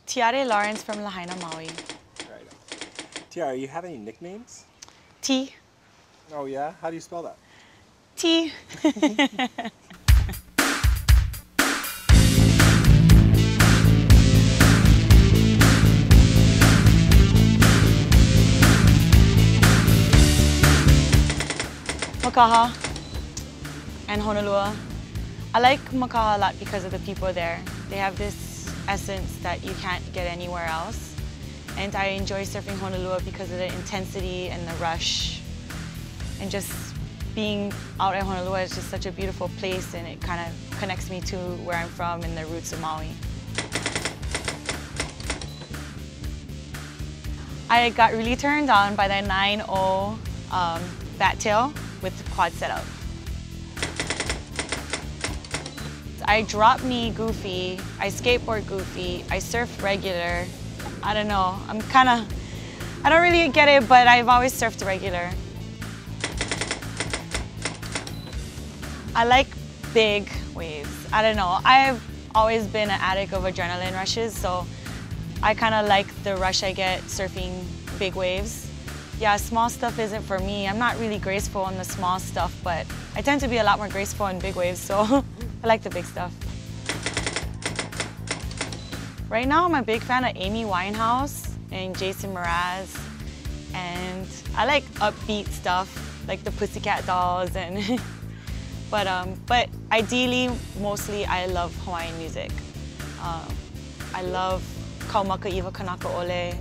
Tiarre Lawrence from Lahaina, Maui. Right. Tiarre, you have any nicknames? T. Oh yeah? How do you spell that? T. Makaha and Honolua. I like Makaha a lot because of the people there. They have this essence that you can't get anywhere else. And I enjoy surfing Honolua because of the intensity and the rush. And just being out at Honolua is just such a beautiful place, and it kind of connects me to where I'm from and the roots of Maui. I got really turned on by the 9.0 bat tail with quad setup. I drop knee goofy, I skateboard goofy, I surf regular. I don't know, I don't really get it, but I've always surfed regular. I like big waves. I don't know, I've always been an addict of adrenaline rushes, so I kind of like the rush I get surfing big waves. Yeah, small stuff isn't for me. I'm not really graceful on the small stuff, but I tend to be a lot more graceful in big waves, so I like the big stuff. Right now, I'm a big fan of Amy Winehouse and Jason Mraz, and I like upbeat stuff, like the Pussycat Dolls, and but ideally, mostly, I love Hawaiian music. I love Kaumaka Iwa Kanaka Ole,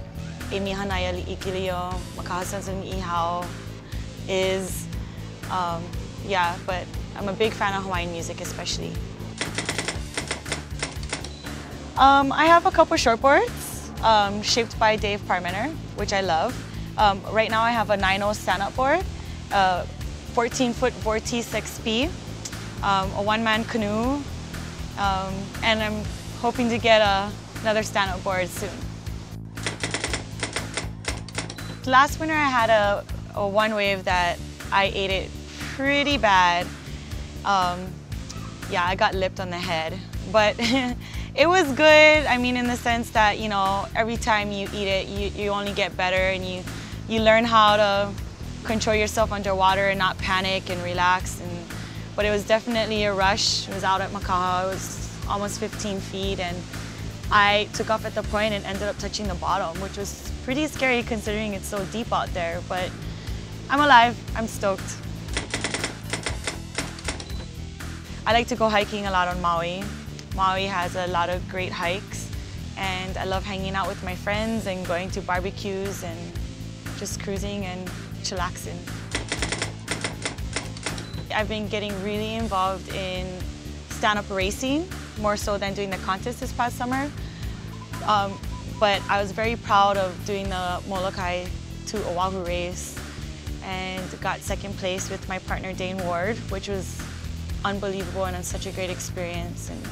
Emi Hanaya Li'ikilio, Makahasansan Ihao, yeah, but I'm a big fan of Hawaiian music, especially. I have a couple shortboards shaped by Dave Parmenter, which I love. Right now I have a 9.0 stand-up board, 14-foot Vortex XP, a one-man canoe, and I'm hoping to get another stand-up board soon. Last winter I had a one wave that I ate it pretty bad. Yeah, I got lipped on the head, but it was good. I mean, in the sense that, you know, every time you eat it, you only get better, and you learn how to control yourself underwater and not panic and relax. But it was definitely a rush. It was out at Makaha. It was almost 15 feet, and I took off at the point and ended up touching the bottom, which was pretty scary considering it's so deep out there. But I'm alive. I'm stoked. I like to go hiking a lot on Maui. Maui has a lot of great hikes, and I love hanging out with my friends and going to barbecues and just cruising and chillaxing. I've been getting really involved in stand-up racing, more so than doing the contest this past summer. But I was very proud of doing the Molokai to Oahu race and got second place with my partner Dane Ward, which was unbelievable and such a great experience. And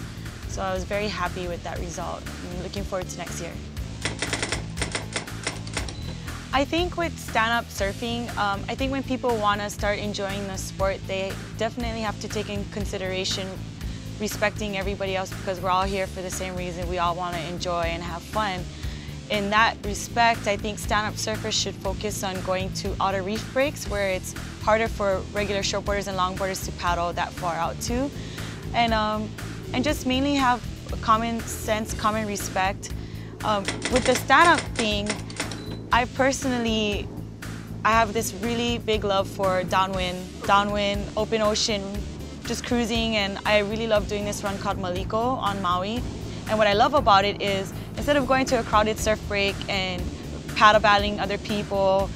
so I was very happy with that result. I'm looking forward to next year. I think with stand-up surfing, I think when people want to start enjoying the sport, they definitely have to take in consideration respecting everybody else, because we're all here for the same reason. We all want to enjoy and have fun. In that respect, I think stand-up surfers should focus on going to outer reef breaks where it's harder for regular shortboarders and longboarders to paddle that far out to. And just mainly have common sense, common respect. With the stand-up thing, I have this really big love for downwind, open ocean, just cruising, and I really love doing this run called Maliko on Maui. And what I love about it is, instead of going to a crowded surf break and paddle battling other people,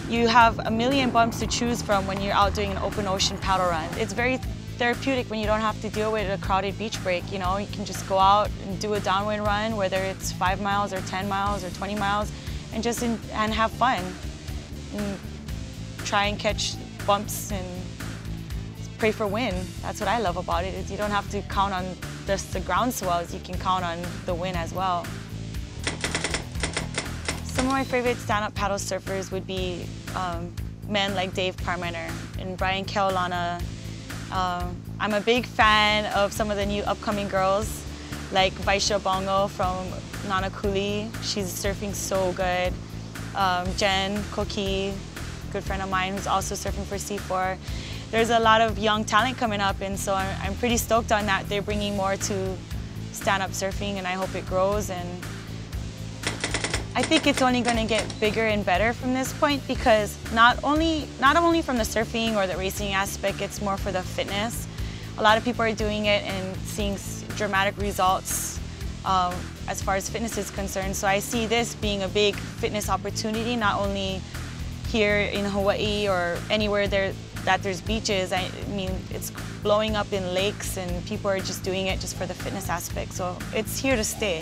you have a million bumps to choose from when you're out doing an open ocean paddle run. It's very therapeutic when you don't have to deal with a crowded beach break. You know, you can just go out and do a downwind run, whether it's 5 miles or 10 miles or 20 miles, and just and have fun. And try and catch bumps and pray for wind. That's what I love about it, is you don't have to count on just the ground swells, you can count on the wind as well. Some of my favorite stand-up paddle surfers would be men like Dave Parmenter and Brian Keaulana. I'm a big fan of some of the new upcoming girls like Vaisha Bongo from Nanakuli. She's surfing so good. Jen Koki, good friend of mine who's also surfing for C4. There's a lot of young talent coming up, and so I'm pretty stoked on that. They're bringing more to stand-up surfing, and I hope it grows. And I think it's only going to get bigger and better from this point, because not only from the surfing or the racing aspect, it's more for the fitness. A lot of people are doing it and seeing dramatic results as far as fitness is concerned. So I see this being a big fitness opportunity, not only here in Hawaii or anywhere that there's beaches. I mean, it's blowing up in lakes, and people are just doing it just for the fitness aspect. So it's here to stay.